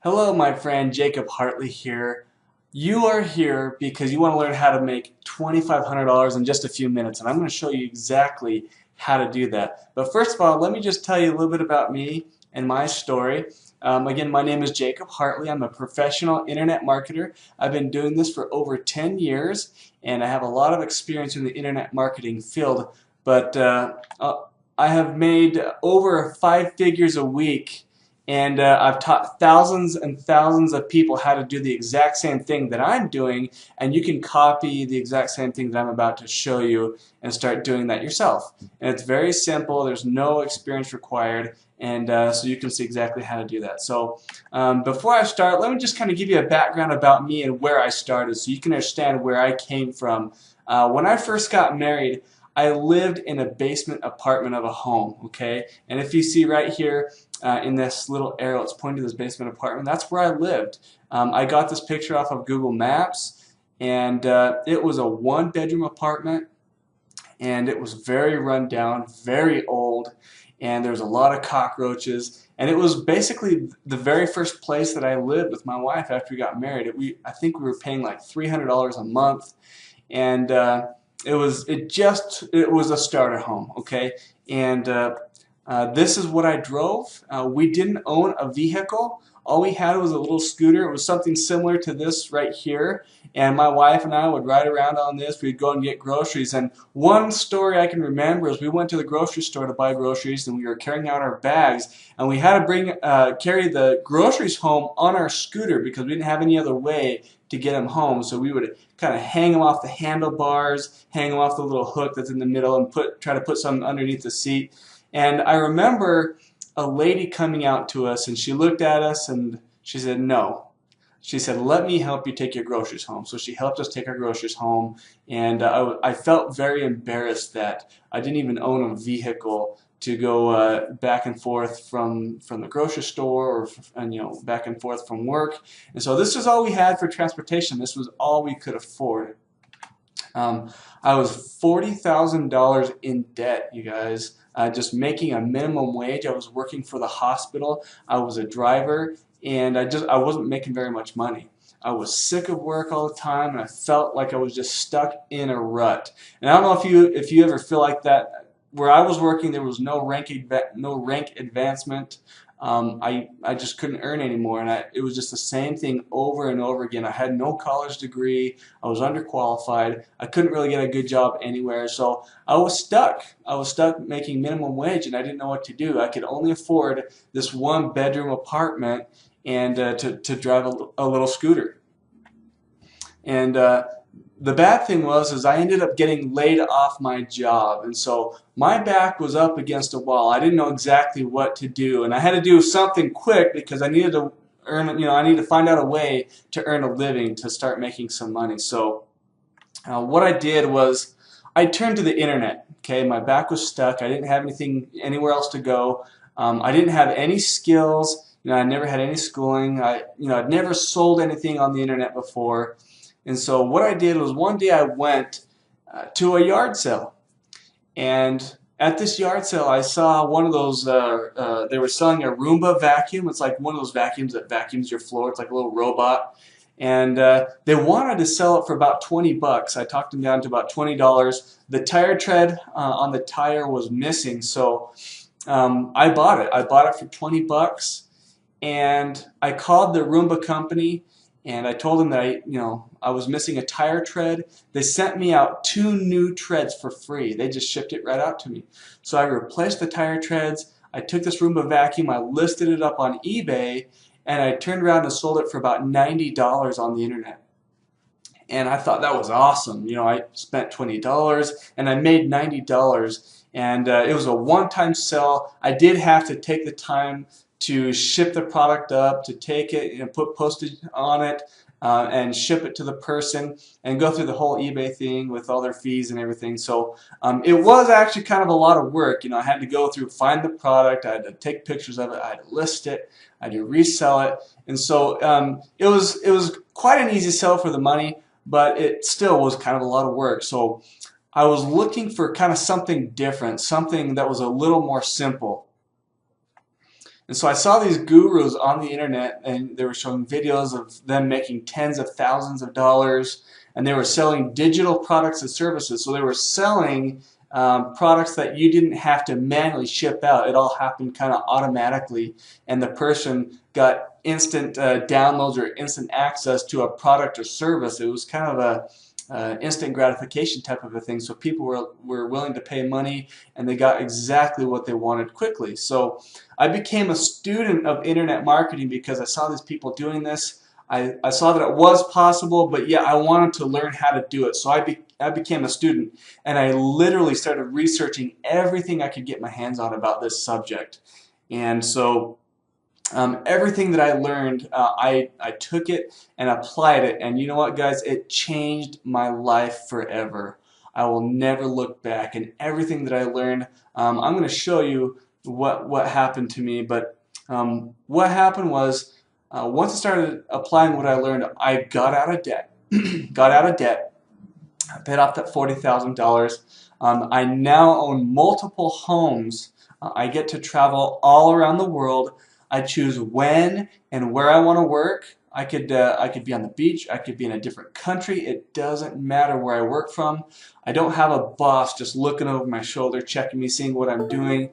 Hello, my friend Jacob Hartley here. You are here because you want to learn how to make $2,500 in just a few minutes, and I'm going to show you exactly how to do that. But first of all, let me just tell you a little bit about me and my story. Again, my name is Jacob Hartley. I'm a professional internet marketer. I've been doing this for over 10 years, and I have a lot of experience in the internet marketing field. But I have made over 5 figures a week, and I've taught thousands and thousands of people how to do the exact same thing that I'm doing, and you can copy the exact same thing that I'm about to show you and start doing that yourself. And it's very simple. There's no experience required, and so you can see exactly how to do that. So before I start, let me just kind of give you a background about me and where I started so you can understand where I came from. When I first got married, I lived in a basement apartment of a home, okay? And if you see right here in this little arrow, it's pointing to this basement apartment. That's where I lived. I got this picture off of Google Maps, and it was a one-bedroom apartment, and it was very run down, very old, and there was a lot of cockroaches. And it was basically the very first place that I lived with my wife after we got married. I think we were paying like $300 a month, and it was a starter home, okay? And this is what I drove. We didn't own a vehicle. All we had was a little scooter. It was something similar to this right here. And my wife and I would ride around on this. We'd go and get groceries. And one story I can remember is we went to the grocery store to buy groceries, and we were carrying out our bags. And we had to carry the groceries home on our scooter because we didn't have any other way to get them home. So we would kind of hang them off the handlebars, hang them off the little hook that's in the middle, and try to put something underneath the seat. And I remember a lady coming out to us, and she looked at us and she said, "No." She said, "Let me help you take your groceries home." So she helped us take our groceries home, and I felt very embarrassed that I didn't even own a vehicle to go back and forth from the grocery store, or back and forth from work. And so this was all we had for transportation. This was all we could afford. I was $40,000 in debt, you guys. Just making a minimum wage. I was working for the hospital. I was a driver, and I wasn't making very much money. I was sick of work all the time, and I felt like I was just stuck in a rut. And I don't know if you ever feel like that. Where I was working, there was no rank advancement. I just couldn't earn anymore, and it was just the same thing over and over again. I had no college degree. I was underqualified. I couldn't really get a good job anywhere, so I was stuck. I was stuck making minimum wage, and I didn't know what to do. I could only afford this one-bedroom apartment and to drive a little scooter. And the bad thing was I ended up getting laid off my job, and so my back was up against a wall. I didn't know exactly what to do, and I had to do something quick because I needed to I needed to find out a way to earn a living to start making some money. So what I did was I turned to the internet. Okay, my back was stuck. I didn't have anywhere else to go. I didn't have any skills. I never had any schooling. I'd never sold anything on the internet before. And so what I did was one day I went to a yard sale, and at this yard sale I saw one of those, they were selling a Roomba vacuum. It's like one of those vacuums that vacuums your floor. It's like a little robot, and they wanted to sell it for about 20 bucks. I talked them down to about $20. The tire tread on the tire was missing, so I bought it. I bought it for 20 bucks, and I called the Roomba company. And I told them that I was missing a tire tread. They sent me out 2 new treads for free. They just shipped it right out to me. So I replaced the tire treads. I took this Roomba vacuum. I listed it up on eBay, and I turned around and sold it for about $90 on the internet. And I thought that was awesome. I spent $20 and I made $90. And it was a one-time sell. I did have to take the time to ship the product up, to take it, put postage on it, and ship it to the person, and go through the whole eBay thing with all their fees and everything. So it was actually kind of a lot of work. I had to go through, find the product, I had to take pictures of it, I had to list it, I had to resell it, and so it was quite an easy sell for the money, but it still was kind of a lot of work. So I was looking for kind of something different, something that was a little more simple. And so I saw these gurus on the internet, and they were showing videos of them making tens of thousands of dollars, and they were selling digital products and services. So they were selling products that you didn't have to manually ship out. It all happened kind of automatically, and the person got instant downloads or instant access to a product or service. It was kind of a instant gratification type of a thing. So people were willing to pay money, and they got exactly what they wanted quickly. So I became a student of internet marketing because I saw these people doing this. I saw that it was possible, but yeah, I wanted to learn how to do it. So I became a student, and I literally started researching everything I could get my hands on about this subject. And so everything that I learned, I took it and applied it, and you know what, guys? It changed my life forever. I will never look back, and everything that I learned, I'm going to show you what happened to me. But what happened was, once I started applying what I learned, I got out of debt. Got out of debt. I paid off that $40,000. I now own multiple homes. I get to travel all around the world. I choose when and where I want to work. I could be on the beach. I could be in a different country. It doesn't matter where I work from. I don't have a boss just looking over my shoulder, checking me, seeing what I'm doing.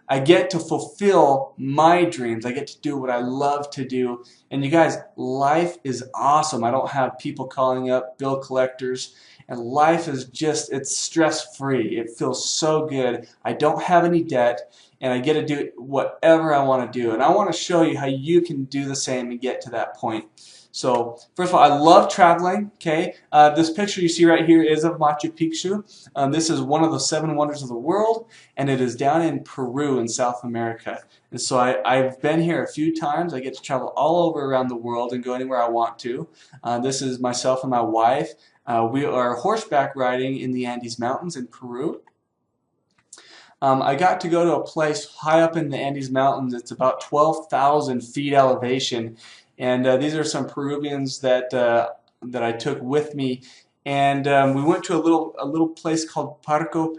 I get to fulfill my dreams. I get to do what I love to do. And you guys, life is awesome. I don't have people calling up, bill collectors. And life is just, it's stress-free. It feels so good. I don't have any debt, and I get to do whatever I want to do. And I want to show you how you can do the same and get to that point. So, first of all, I love traveling, okay? This picture you see right here is of Machu Picchu. This is one of the 7 wonders of the world, and it is down in Peru in South America. And so I've been here a few times. I get to travel all over around the world and go anywhere I want to. This is myself and my wife. We are horseback riding in the Andes Mountains in Peru. I got to go to a place high up in the Andes Mountains. It's about 12,000 feet elevation, and these are some Peruvians that I took with me, and we went to a little place called Parco,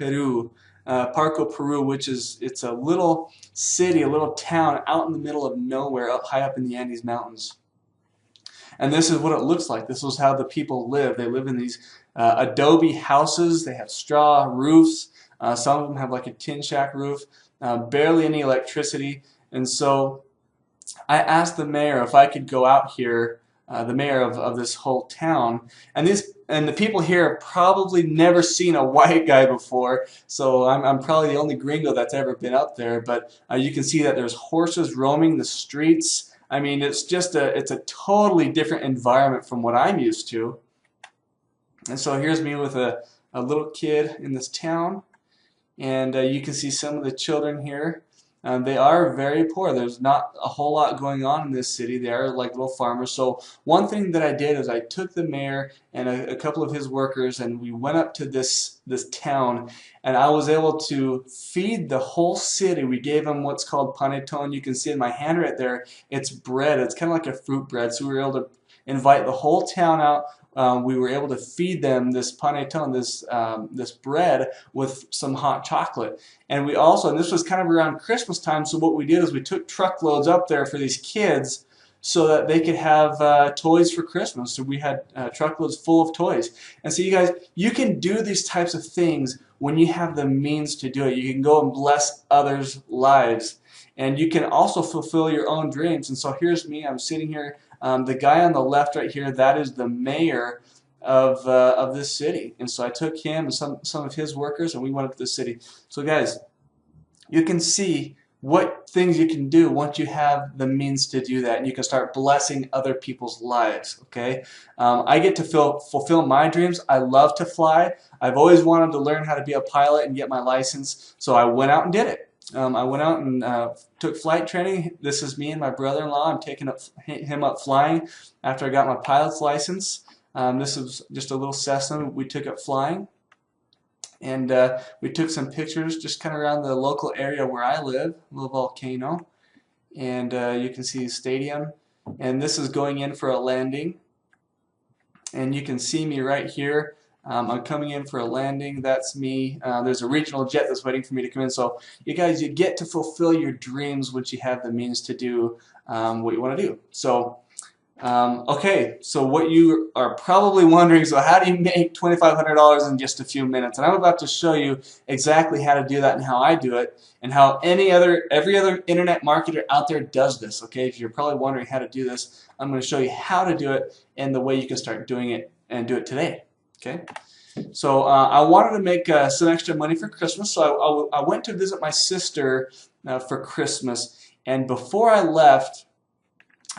Peru, which is it's a little city, a little town out in the middle of nowhere, up high up in the Andes Mountains. And this is what it looks like. This is how the people live. They live in these adobe houses. They have straw roofs. Some of them have like a tin shack roof. Barely any electricity. And so I asked the mayor if I could go out here, the mayor of this whole town. And the people here have probably never seen a white guy before. So I'm probably the only gringo that's ever been up there. But you can see that there's horses roaming the streets. I mean, it's a totally different environment from what I'm used to. And so here's me with a little kid in this town, and you can see some of the children here. They are very poor. There's not a whole lot going on in this city. They are like little farmers. So one thing that I did is I took the mayor and a couple of his workers, and we went up to this town, and I was able to feed the whole city. We gave them what's called panettone. You can see in my hand right there, it's bread. It's kind of like a fruit bread. So we were able to invite the whole town out. We were able to feed them this panettone, this bread with some hot chocolate. And we also, and this was kind of around Christmas time, so what we did is we took truckloads up there for these kids so that they could have toys for Christmas. So we had truckloads full of toys. And so you guys, you can do these types of things when you have the means to do it. You can go and bless others' lives. And you can also fulfill your own dreams. And so here's me, I'm sitting here. The guy on the left right here, that is the mayor of this city. And so I took him and some of his workers, and we went up to the city. So guys, you can see what things you can do once you have the means to do that, and you can start blessing other people's lives. Okay, I get to fulfill my dreams. I love to fly. I've always wanted to learn how to be a pilot and get my license, so I went out and did it. I went out and took flight training. This is me and my brother-in-law. I'm taking him up flying after I got my pilot's license. This is just a little Cessna we took up flying. And we took some pictures just kind of around the local area where I live, a little volcano. And you can see the stadium. And this is going in for a landing. And you can see me right here. I'm coming in for a landing. That's me. There's a regional jet that's waiting for me to come in. So you guys, you get to fulfill your dreams once you have the means to do what you want to do. So okay, so what you are probably wondering is, so how do you make $2,500 in just a few minutes? And I'm about to show you exactly how to do that and how I do it, and how every other internet marketer out there does this. Okay, if you're probably wondering how to do this, I'm going to show you how to do it and the way you can start doing it and do it today. Okay, so I wanted to make some extra money for Christmas, so I went to visit my sister for Christmas, and before I left,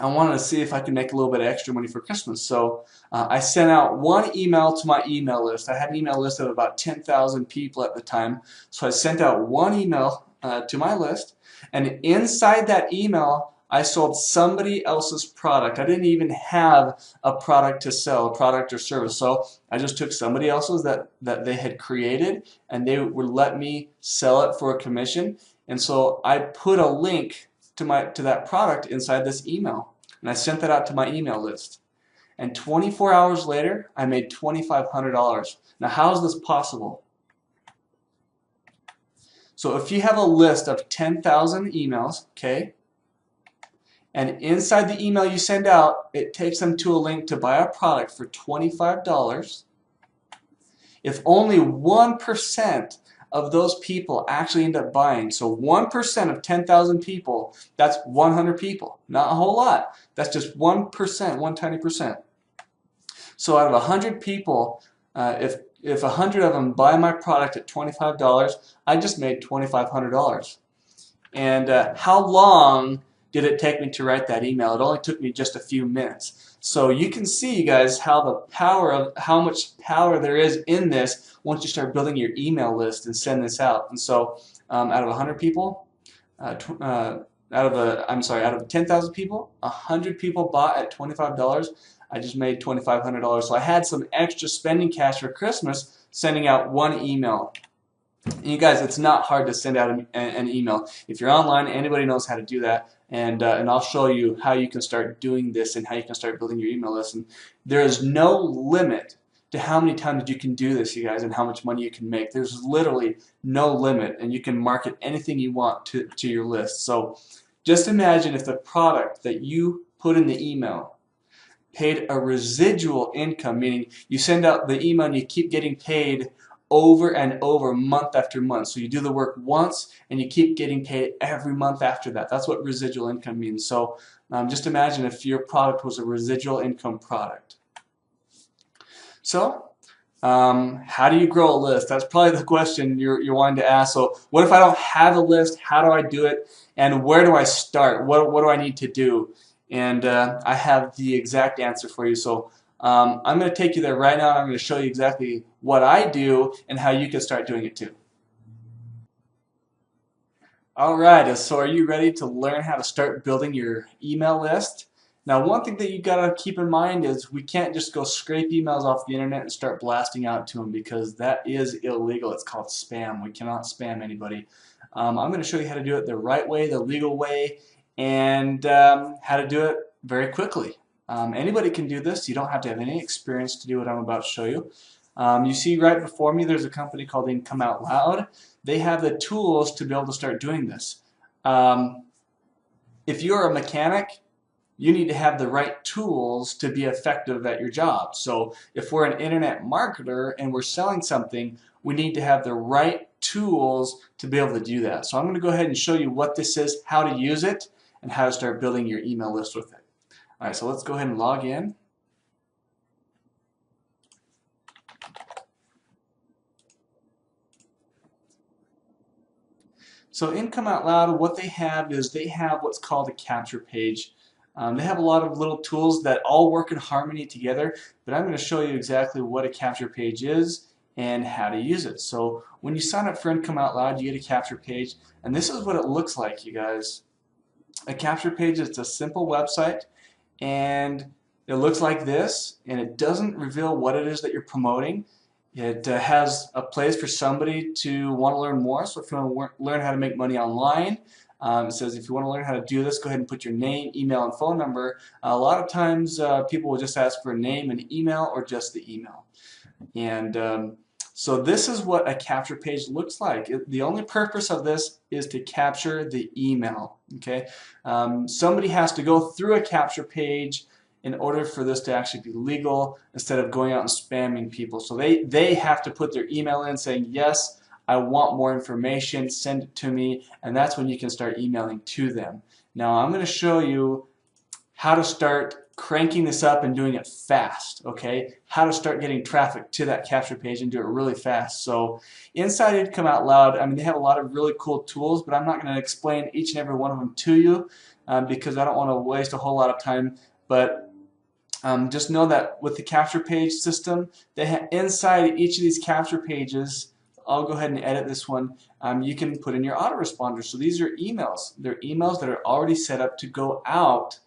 I wanted to see if I could make a little bit of extra money for Christmas. So I sent out one email to my email list. I had an email list of about 10,000 people at the time. So I sent out one email to my list, and inside that email I sold somebody else's product. I didn't even have a product to sell, a product or service. So I just took somebody else's that they had created, and they would let me sell it for a commission. And so I put a link to that product inside this email, and I sent that out to my email list. And 24 hours later, I made $2,500. Now, how is this possible? So if you have a list of 10,000 emails, okay, and inside the email you send out, it takes them to a link to buy a product for $25. If only 1% of those people actually end up buying, so 1% of 10,000 people, that's 100 people. Not a whole lot. That's just 1%, one tiny percent. So out of 100 people, if 100 of them buy my product at $25, I just made $2,500. And how long did it take me to write that email? It only took me just a few minutes. So you can see, you guys, how much power there is in this once you start building your email list and send this out. And so out of 100 people, out of 10,000 people, 100 people bought at $25. I just made $2,500. So I had some extra spending cash for Christmas sending out one email. And you guys, it's not hard to send out an email. If you're online, anybody knows how to do that. And I'll show you how you can start doing this and how you can start building your email list. And there is no limit to how many times you can do this, you guys, and how much money you can make. There's literally no limit, and you can market anything you want to your list. So just imagine if the product that you put in the email paid a residual income, meaning you send out the email and you keep getting paid over and over, month after month. So you do the work once and you keep getting paid every month after that. That's what residual income means. So just imagine if your product was a residual income product. So how do you grow a list? That's probably the question you're wanting to ask. So what if I don't have a list? How do I do it? And where do I start? What do I need to do? And I have the exact answer for you. So I'm going to take you there right now. I'm going to show you exactly what I do and how you can start doing it too. Alright, so are you ready to learn how to start building your email list? Now, one thing that you got to keep in mind is we can't just go scrape emails off the internet and start blasting out to them, because that is illegal. It's called spam. We cannot spam anybody. I'm going to show you how to do it the right way, the legal way, and how to do it very quickly. Anybody can do this. You don't have to have any experience to do what I'm about to show you. You see right before me there's a company called OutLoud. They have the tools to be able to start doing this. If you're a mechanic, you need to have the right tools to be effective at your job. So if we're an internet marketer and we're selling something, we need to have the right tools to be able to do that. So I'm going to go ahead and show you what this is, how to use it, and how to start building your email list with it. Alright, so let's go ahead and log in. So in OutLoud, what they have is they have what's called a capture page. They have a lot of little tools that all work in harmony together, but I'm going to show you exactly what a capture page is and how to use it. So when you sign up for OutLoud, you get a capture page, and this is what it looks like, you guys. A capture page is a simple website, and it looks like this, and it doesn't reveal what it is that you're promoting. It has a place for somebody to want to learn more. So if you want to learn how to make money online, it says if you want to learn how to do this, go ahead and put your name, email, and phone number. A lot of times people will just ask for a name and email, or just the email. And so this is what a capture page looks like. The only purpose of this is to capture the email. Okay, somebody has to go through a capture page in order for this to actually be legal, instead of going out and spamming people. So they have to put their email in saying, yes, I want more information, send it to me, and that's when you can start emailing to them. Now I'm going to show you how to start cranking this up and doing it fast, okay? How to start getting traffic to that capture page and do it really fast. So inside Income Out Loud, I mean, they have a lot of really cool tools, but I'm not going to explain each and every one of them to you because I don't want to waste a whole lot of time. But just know that with the capture page system, they have inside each of these capture pages, I'll go ahead and edit this one. You can put in your autoresponders. So these are emails. They're emails that are already set up to go out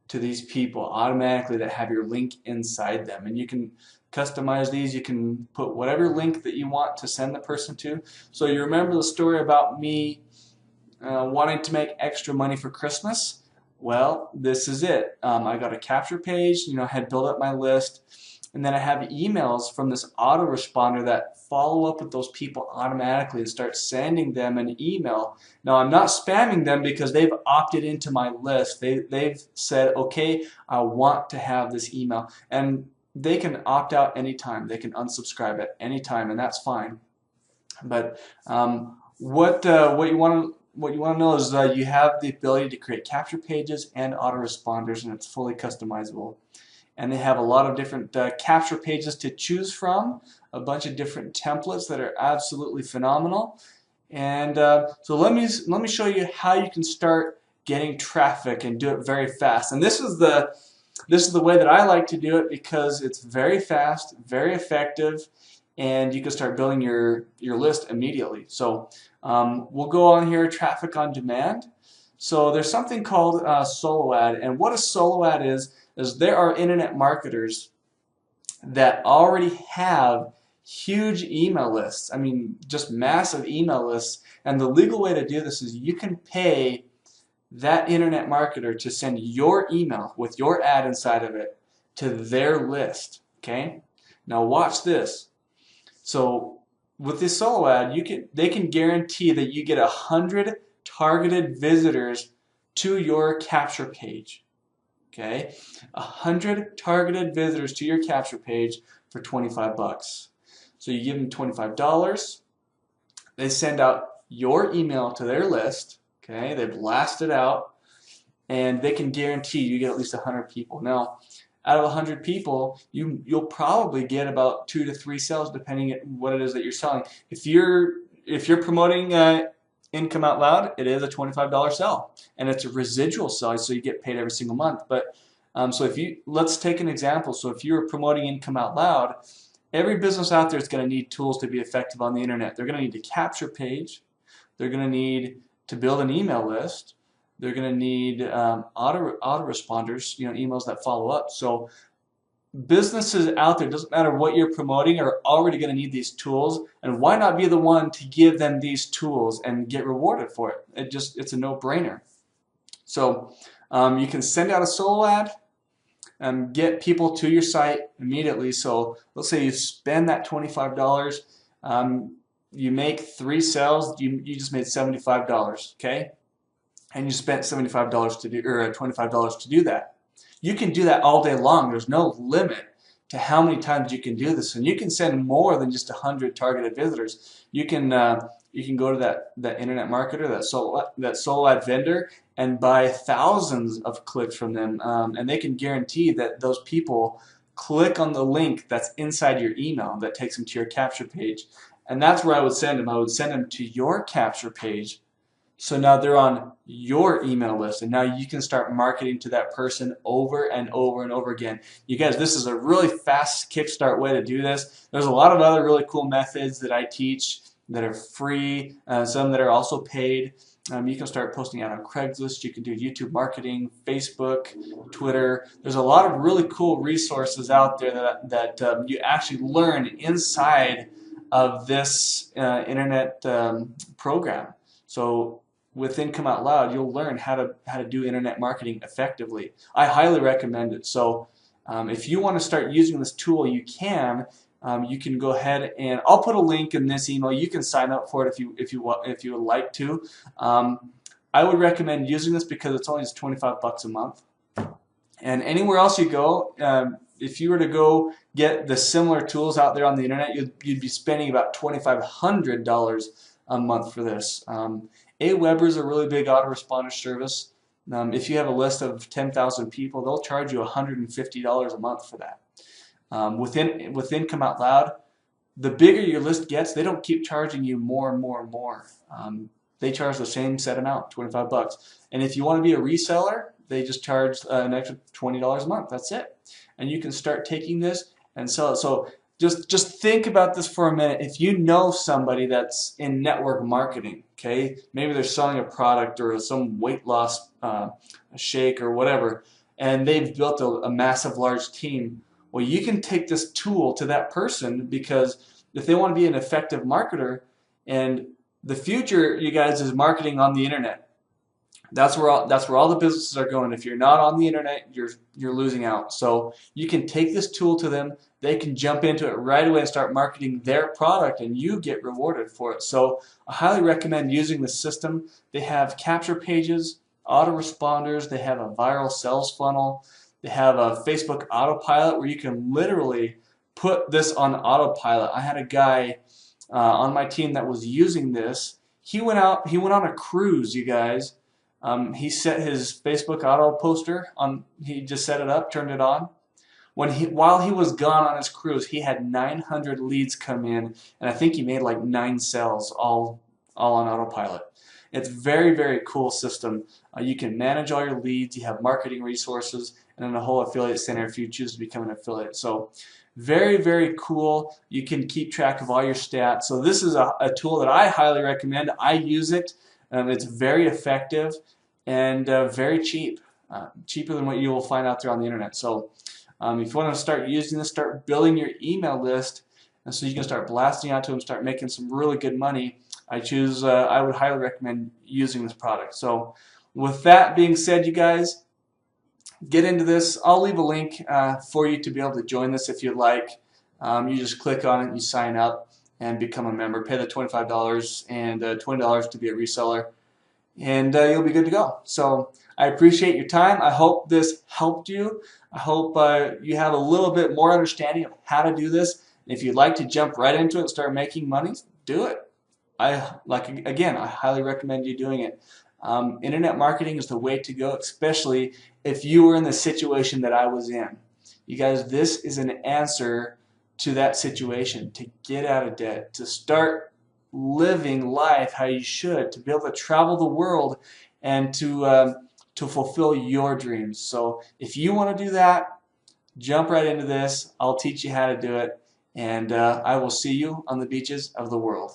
to these people automatically that have your link inside them. And you can customize these. You can put whatever link that you want to send the person to. So you remember the story about me wanting to make extra money for Christmas? Well, this is it. I got a capture page, I had built up my list, and then I have emails from this autoresponder that follow up with those people automatically and start sending them an email. Now, I'm not spamming them because they've opted into my list. They've said, okay, I want to have this email. And they can opt out anytime. They can unsubscribe at any time, and that's fine. But what you want to know is that you have the ability to create capture pages and autoresponders, and it's fully customizable. And they have a lot of different capture pages to choose from, a bunch of different templates that are absolutely phenomenal. And so let me show you how you can start getting traffic and do it very fast. And this is the way that I like to do it because it's very fast, very effective, and you can start building your list immediately. So we'll go on here, traffic on demand. So there's something called SoulLad, and what a SoulLad is there are internet marketers that already have huge email lists. I mean, just massive email lists. And the legal way to do this is you can pay that internet marketer to send your email with your ad inside of it to their list. Okay? Now watch this. So with this solo ad, they can guarantee that you get 100 targeted visitors to your capture page. Okay, 100 targeted visitors to your capture page for 25 bucks. So you give them $25. They send out your email to their list. Okay, they blast it out, and they can guarantee you get at least 100 people. Now, out of 100 people, you'll probably get about 2 to 3 sales, depending on what it is that you're selling. If you're promoting Income Out Loud, it is a $25 sell, and it's a residual sell, so you get paid every single month. But so let's take an example. So if you're promoting Income Out Loud, every business out there is going to need tools to be effective on the internet. They're going to need to capture page. They're going to need to build an email list. They're going to need autoresponders, emails that follow up. So businesses out there, doesn't matter what you're promoting, are already going to need these tools, and why not be the one to give them these tools and get rewarded for it? It's a no-brainer. So you can send out a solo ad and get people to your site immediately. So let's say you spend that $25, you make 3 sales, you just made $75, okay? And you spent $75 to do, or $25 to do that. You can do that all day long. There's no limit to how many times you can do this, and you can send more than just 100 targeted visitors. You can go to that internet marketer, that SoulLad vendor, and buy thousands of clicks from them, and they can guarantee that those people click on the link that's inside your email that takes them to your capture page, and that's where I would send them. I would send them to your capture page. So now they're on your email list, and now you can start marketing to that person over and over and over again. You guys, this is a really fast kickstart way to do this. There's a lot of other really cool methods that I teach that are free, some that are also paid. You can start posting out on Craigslist. You can do YouTube marketing, Facebook, Twitter. There's a lot of really cool resources out there that you actually learn inside of this internet program. So with Income Out Loud, you'll learn how to do internet marketing effectively. I highly recommend it. So if you want to start using this tool, you can. you can go ahead and I'll put a link in this email. You can sign up for it if you would like to. I would recommend using this because it's only just 25 bucks a month. And anywhere else you go, if you were to go get the similar tools out there on the internet, you'd be spending about $2,500 a month for this. Aweber is a really big autoresponder service. If you have a list of 10,000 people, they'll charge you $150 a month for that. With Come Out Loud, the bigger your list gets, they don't keep charging you more and more and more. They charge the same set amount, 25 bucks. And if you want to be a reseller, they just charge an extra $20 a month. That's it. And you can start taking this and sell it. So just think about this for a minute. If you know somebody that's in network marketing, okay, maybe they're selling a product or some weight loss shake or whatever, and they've built a massive, large team. Well, you can take this tool to that person, because if they want to be an effective marketer, and the future, you guys, is marketing on the internet. That's where all the businesses are going. If you're not on the internet, you're losing out. So you can take this tool to them. They can jump into it right away and start marketing their product, and you get rewarded for it. So I highly recommend using the system. They have capture pages, autoresponders. They have a viral sales funnel. They have a Facebook autopilot where you can literally put this on autopilot. I had a guy on my team that was using this. He went on a cruise, you guys. He set his Facebook auto poster on. He just set it up, turned it on. While he was gone on his cruise, he had 900 leads come in, and I think he made like 9 sales, all on autopilot. It's very, very cool system. You can manage all your leads. You have marketing resources, and then a whole affiliate center if you choose to become an affiliate. So very, very cool. You can keep track of all your stats. So this is a tool that I highly recommend. I use it. It's very effective and very cheap, cheaper than what you will find out there on the internet. So if you want to start using this, start building your email list, and so you can start blasting out to them, start making some really good money. I would highly recommend using this product. So with that being said, you guys, get into this. I'll leave a link for you to be able to join this if you'd like. You just click on it, you sign up, and become a member. Pay the $25 and $20 to be a reseller, and you'll be good to go. So I appreciate your time. I hope this helped you. I hope you have a little bit more understanding of how to do this. If you'd like to jump right into it and start making money, do it. Again, I highly recommend you doing it. Internet marketing is the way to go, especially if you were in the situation that I was in. You guys, this is an answer to that situation, to get out of debt, to start living life how you should, to be able to travel the world, and to fulfill your dreams. So if you want to do that, jump right into this. I'll teach you how to do it, and I will see you on the beaches of the world.